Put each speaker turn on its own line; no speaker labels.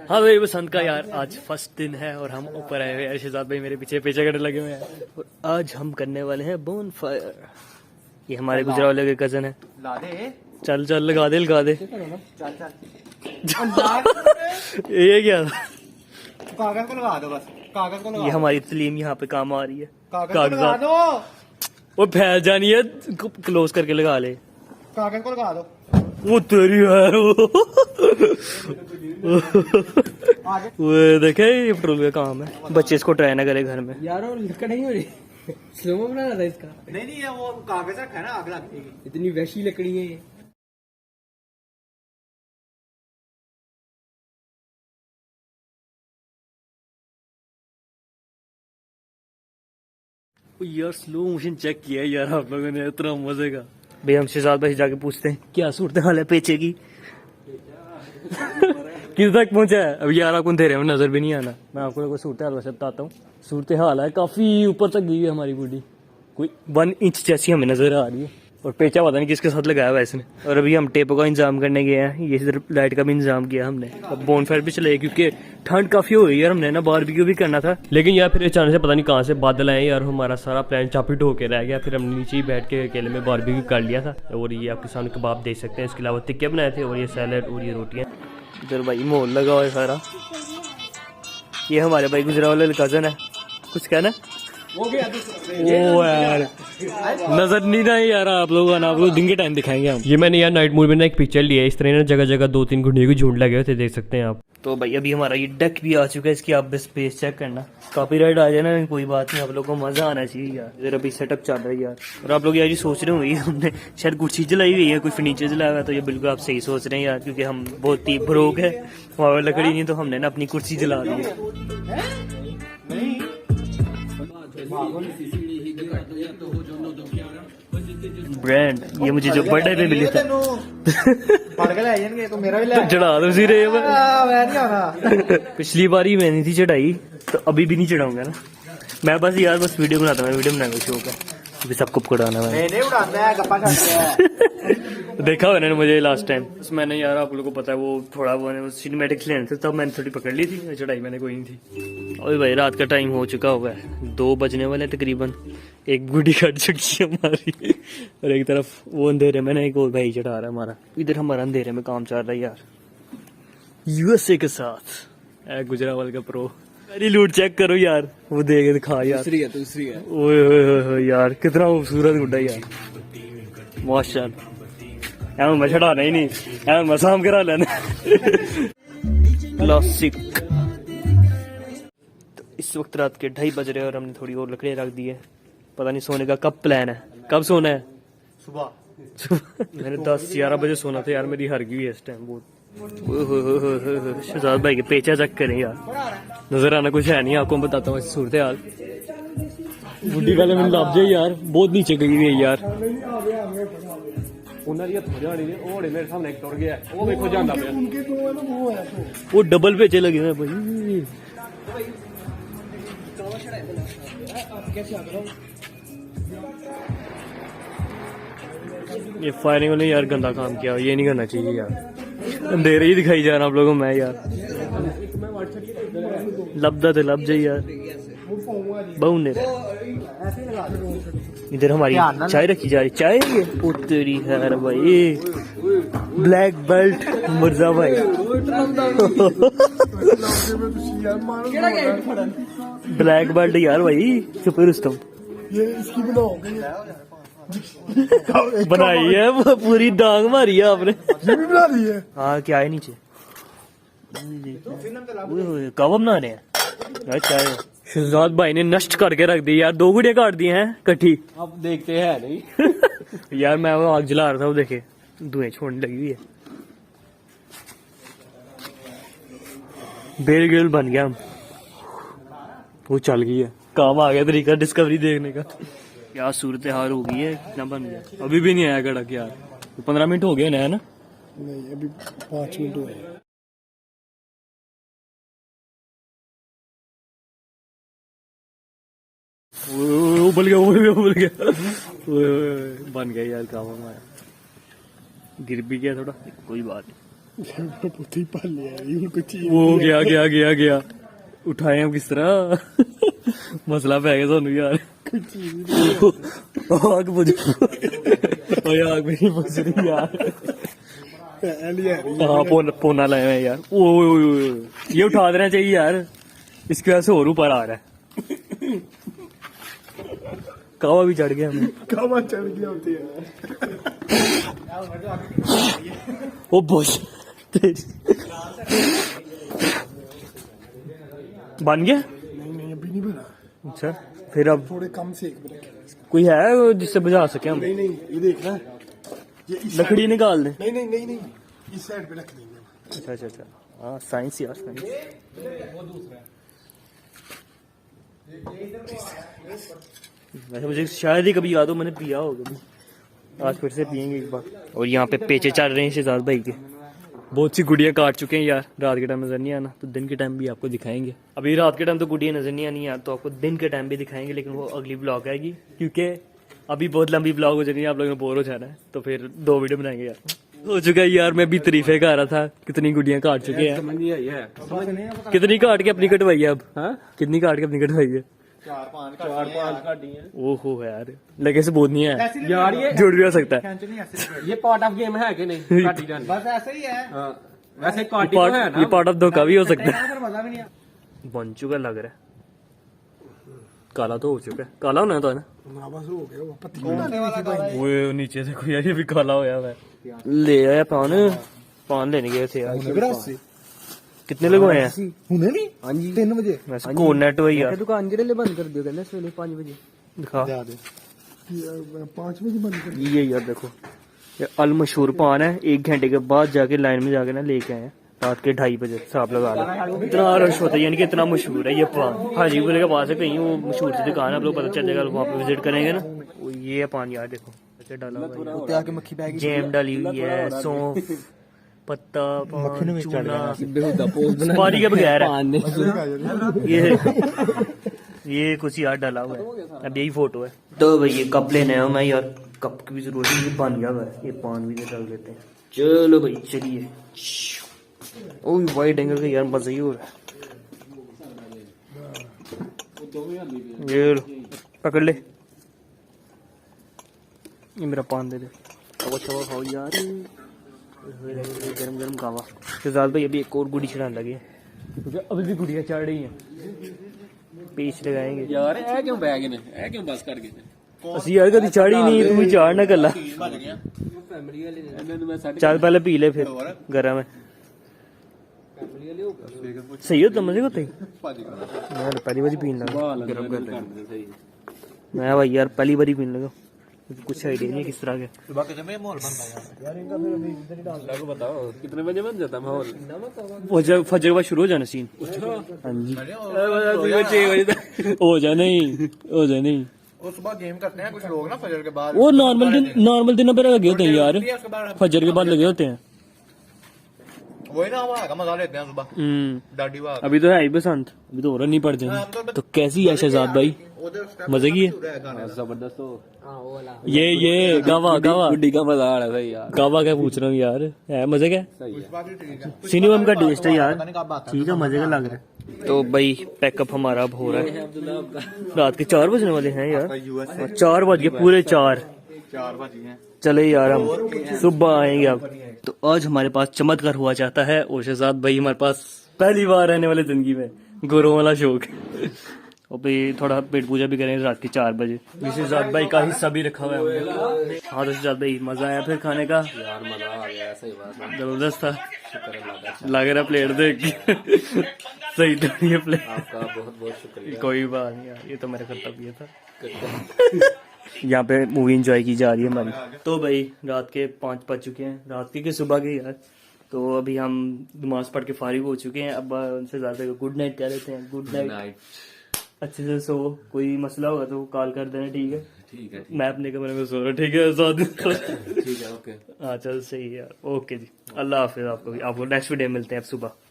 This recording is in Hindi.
हाँ भाई बसंत का यार आज फर्स्ट दिन है और हम ऊपर आए हुए हैं। शहजाद भाई मेरे पीछे पीछे करने लगे हुए हैं और आज हम करने वाले हैं बोन फायर। ये हमारे गुजरावाले के कजन है। चल चल लगा दे ये क्या
कागज को लगा दो बस, कागज को लगा।
ये हमारी तलीम यहाँ पे काम आ रही है।
कागज को लगा दो,
वो फैल जानी है, क्लोज करके लगा ले।
कागज को लगा दो।
वो तेरी यार वो देखे ये पेट्रोल का काम है। बच्चे इसको ट्राई ना करे घर में
यार। और लकड़ नहीं हो रही, स्लोमो बनाना था इसका।
नहीं ये वो कागज रखा है ना, आग लगती है।
इतनी वैसी लकड़ी है ये।
यार स्लो मोशन चेक किया यार आप लोगों ने, इतना मजे का। भाई हम शहजाद भाई जाके पूछते हैं क्या सूरत हाल है पेचे की। किस तक पहुंचा है अब यार, आपको अंधेरे में नजर भी नहीं आना। मैं आपको सूरत हाल वैसे बताता हूँ। सूरत हाल है काफी ऊपर तक गई है हमारी बॉडी, कोई 1 इंच जैसी हमें नजर आ रही है। और पेचा पता नहीं किसके साथ लगाया हुआ इसने। और अभी हम टेप का इंतजाम करने गए हैं। ये इधर लाइट का भी इंतजाम किया हमने। अब बोन फायर भी चले क्योंकि ठंड काफी हो गई यार। हमने ना बारबेक्यू भी करना था, लेकिन यार फिर अचानक से पता नहीं कहाँ से बादल आए यार, हमारा सारा प्लान चापिट होके रह गया। फिर हमने नीचे ही बैठ के अकेले में बारबेक्यू कर लिया था। और ये आपके सामने कबाब देख सकते हैं। इसके अलावा टिक्के बनाए थे और ये सैलड और ये रोटियाँ। इधर भाई मोल लगा हुआ है सारा। ये हमारे भाई गुजरावाले कजन है। कुछ कहना ओ यार नजर नहीं ना यार आप लोगों का, आप लोग दिन के टाइम दिखाएंगे हम। ये मैंने यार नाइट मोड में ना एक पिक्चर लिया है। इस तरह ना जगह जगह 2-3 घुंडियों के झुंड लगे हुए थे, देख सकते हैं आप। तो भाई अभी हमारा ये डक भी आ चुका है। इसकी आप स्पेस चेक करना, कॉपीराइट आ जाए ना कोई बात नहीं, आप लोगों को मजा आना चाहिए यार। इधर अभी सेटअप चल रहा है यार। और आप लोग यार ये सोच रहे होंगे हमने शायद कुर्सी जलाई हुई है, कोई फर्नीचर जलाया हुआ है। तो ये बिल्कुल आप सही सोच रहे हैं यार, क्योंकि हम बहुत ही ब्रोक है, वहाँ लकड़ी नहीं तो हमने ना अपनी कुर्सी जला दी है। ब्रांड ये मुझे जो बर्थडे पे मिली था
तो मेरा भी
चढ़ा दो सिरे।
मैं नहीं आना।
पिछली बार ही मैंने थी चढ़ाई, तो अभी भी नहीं चढ़ाऊंगा ना मैं। बस यार बस वीडियो बनाता हूँ, वीडियो बनाने का शौक है। अभी सबको पकड़ाना है।
नहीं उड़ाता है, गप्पा छाटता है।
देखा हुआ ना मुझे लास्ट टाइम। मैंने यार आप लोगों को पता है वो थोड़ा वो सिनेमैटिक्स लेने थे, तब मैंने थोड़ी पकड़ ली थी। चढ़ाई मैंने कोई नहीं थी। और भाई रात का टाइम हो चुका हुआ है, 2 बजने वाले तकरीबन। एक गुडी कट चुकी है हमारी और एक तरफ वो अंधेरे में ना एक और भाई चढ़ा रहा है हमारा। इधर हमारा अंधेरे में काम चल रहा है यार, यूएसए के साथ। गुजरावाल का प्रो। मेरी लूट चेक करो यार, वो देख दिखा यार।
दूसरी है।
ओए यार कितना खूबसूरत गुड्डा यार, माशाल्लाह। मैं चढ़ाना ही नहीं, मैं शाम करा लेना। क्लासिक। तो इस वक्त रात के 2:30 बज रहे हैं और हमने थोड़ी और लकड़ियाँ रख दी है। पता नहीं सोने का कब प्लान है, कब सोना है? सुबह। मैंने 10-11 बजे सोना था यार, मेरी हर गई है इस टाइम बहुत। शहजाद भाई के पेचा चेक करें यार, नजर आना कुछ है नहीं। आपको मैं बताता हूँ सूरत हाल। बुढ़ी वाले में लाभ जाए यार, बहुत नीचे गई हुई है यार। वो डबल पेचे लगे हुए भाई। ये फायरिंग वाले यार गंदा काम किया, ये नहीं करना चाहिए यार। अंधेरे ही दिखाई जा रहा आप लोगों में यार। लबदा तो लब जाए यार, बहु इधर हमारी चाय रखी जा रही। चाय ये तेरी है भाई, ब्लैक बेल्ट मिर्जा भाई। ब्लैक बेल्ट यार भाई, सुपर रुस्तम।
ये इसकी
बनाई है वो, पूरी डांग मारी है आपने।
ये भी बना दी है।
हाँ क्या है नीचे, कब बना रहे हैं? अच्छा शहजाद भाई ने नष्ट करके रख दी यार, 2 गुड़िया काट दी हैं कट्ठी।
अब देखते हैं नहीं।
यार मैं वो आग जला रहा था, वो देखे धुएं छोड़ने लगी हुई है। बेर ग्रिल बन गया, वो चल गई है। काम आ गया तरीका डिस्कवरी देखने का। क्या सूरत हाल हो गई है, कितना बन गया। अभी भी नहीं आया कड़क यार, 15 मिनट हो गए ना, है ना?
नहीं अभी 5 मिनट हुए।
उबल गया बन गया यार काम हमारा। गिर भी गया थोड़ा, कोई बात नहीं।
पुथी पाल लिया है, ये कुछ चीज
वो गया उठाए हम किस तरह मसला पै गया सानू यार आग बुझ ओए आग मेरी बुझ रही यार हाँ पोना लाए हैं यार ओ ये उठा देना चाहिए यार इसकी वजह से और ऊपर आ रहा है कावा भी चढ़ गया हमें
कावा चढ़ गया होती है
ओ बोझ बन गया
नहीं अभी नहीं बना
अच्छा फिर अब
थोड़े कम सेक पे रखे हैं इसको।
कोई है जिससे बुझा सके हम
नहीं ये देखना ये इस
लकड़ी निकाल दे
नहीं इस साइड पे रख देंगे
अच्छा हाँ साइंस यार साइंस वैसे मुझे शायद ही कभी याद हो मैंने पिया हो कभी आज फिर से पियेंगे एक बार और यहाँ पे पेचे चल रहे हैं शहजाद भाई के बहुत सी गुड़ियाँ काट चुके हैं यार रात के टाइम नजर नहीं आना तो दिन के टाइम भी आपको दिखाएंगे अभी रात के टाइम तो गुड़ियाँ नजर नहीं आनी यार तो आपको दिन के टाइम भी दिखाएंगे लेकिन वो अगली ब्लॉग आएगी क्योंकि अभी बहुत लंबी ब्लॉग हो जानी है आप लोगों ने बोर हो जाना है तो फिर 2 वीडियो बनाएंगे यार हो चुका है यार मैं भी तरीफे का आ रहा था कितनी गुड़ियाँ काट चुके हैं
समझ नहीं आई है
कितनी काट के अपनी कटवाई है अब
हाँ
कितनी काट के अपनी कटवाई है
4-5 काटी है
ओहो यार लगे से बोध नहीं है
यार ये
जुड़ भी हो सकता है
ये पार्ट ऑफ गेम है कि नहीं काटी जानी बस ऐसे ही है वैसे काटी तो है ना
ये पार्ट ऑफ धोखा भी हो सकता है
पर मजा भी नहीं
बन चुका लग रहा है काला तो हो चुका है काला होना तो है ना
बस हो गया वो पत्ती
वो नीचे से कोई ये भी काला होया है ले आया पान लेने गए थे यार कितने लोग आए हैं
हुने नहीं हाँ जी 3 बजे
वैसे कोनेट हुई यार
दुकान के लिए बंद कर दियो कहने सवेरे 5 बजे
दिखा
5 बजे बंद कर
ये यार देखो ये अल मशहूर पान है 1 घंटे के बाद जाके लाइन में जाके ना लेके आए रात के 2:30 बजे हिसाब लगा लो इतना रश होता है यानी कि इतना मशहूर है ये पान हाजीपुर के पास है कहीं वो मशहूर सी दुकान है आप लोग पता चल जाएगा वहाँ पे विजिट करेंगे ना वो ये है पान यार देखो ऐसे डाला हुआ है
मक्खी बैग
जैम डाली हुई है सौंफ पत्ता चूना
बेहुदा पोस्ट
सुपारी के बगैर है ये कुछ यार डाला हुआ है अब यही फोटो है तो भाई ये कप लेने आया मैं यार कप की भी जरूरत है ये बन गया है ये पान भी डाल देते हैं चलो भाई चलिए ओ वाइट एंगल का यार मजा ही हो रहा है ये लो पकड़ ले ये मेरा पान दे दे अब अच्छा खाओ यार गरम गरम कावा शहजाद भाई अभी एक और गुड़ी चढ़ाने लगे क्योंकि अभी भी गुड़ियाँ चढ़ रही हैं पीछ लगाएंगे
यार ए क्यों बैग ने ए क्यों बस कर गए
ਅਸੀਂ ਯਾਰ ਕਦੀ ਚਾੜੀ ਨਹੀਂ ਤੂੰ ਵੀ ਚਾੜਨਾ ਕੱਲਾ
फैमिली वाले ਇਹਨਾਂ ਨੂੰ ਮੈਂ ਸਾਡੇ
ਚੱਲ ਪਹਿਲੇ ਪੀ ਲੈ ਫਿਰ ਗਰਮ है सही होता मजे होते मैं तो पहली बारी पीने लगा
गरम कर दे सही
मैं भाई यार पहली बारी पीने लगा कुछ आइडिया नहीं किस तरह के
सुबह कितने में माहौल बनता है यार इनका फिर अभी इधर ही डाल
आपको बताओ कितने बजे बन जाता माहौल
फजर के बाद शुरू हो जाना सीन हाँ जी
6 बजे तक
हो जाए नहीं
वो सुबह गेम करते हैं कुछ लोग ना फजर के बाद
वो नॉर्मल दिनों पर लगे होते हैं यार फजर के बाद लगे होते हैं
वही ना हवा का मजा लेते हैं सुबह दाढ़ी वाह
अभी तो है ही बसंत अभी तो और नहीं पड़ जाएंगे तो कैसी है शहजाद भाई मजे की है
जबरदस्त हो हां वो वाला
ये गावा
गुड्डी का मजा आ रहा है यार
गावा क्या पूछ रहा हूँ यार है मजे क्या सिनेमा का टेस्ट है यार ठीक है मजे का लग रहा है तो भाई पैकअप हमारा अब हो रहा है रात के 4 बजने वाले हैं यार 4 बज गए पूरे 4
बजे हैं
चले यार हम सुबह आएंगे अब तो आज हमारे पास चमत्कार हुआ चाहता है और शहजाद भाई हमारे पास पहली बार रहने वाले जिंदगी में गुरुओं वाला शौक और भाई थोड़ा पेट पूजा भी करेंगे रात के 4 बजे शहजाद भाई का हिस्सा भी रखा हुआ है हमने हाँ तो शहजाद भाई मजा आया फिर खाने का
यार मजा आ गया सही बात
जबरदस्त था
शुक्र
लग रहा प्लेट देख के सही तो नहीं है प्लेट
आपका बहुत बहुत शुक्रिया
कोई बात नहीं यार ये तो मेरा कर्तव्य था यहाँ पे मूवी एंजॉय की जा रही है हमारी तो भाई रात के 5 बज चुके हैं रात के सुबह के यार तो अभी हम नमाज पढ़ के फारिग हो चुके हैं अब उनसे ज्यादा गुड नाइट कह देते हैं गुड नाइट अच्छे से सो कोई मसला होगा तो कॉल कर देना ठीक है मैं अपने कमरे में सो रहा हूँ ठीक है
ओके
हाँ चल सही है यार ओके जी अल्लाह हाफिज आपको नेक्स्ट वीडियो मिलते हैं अब सुबह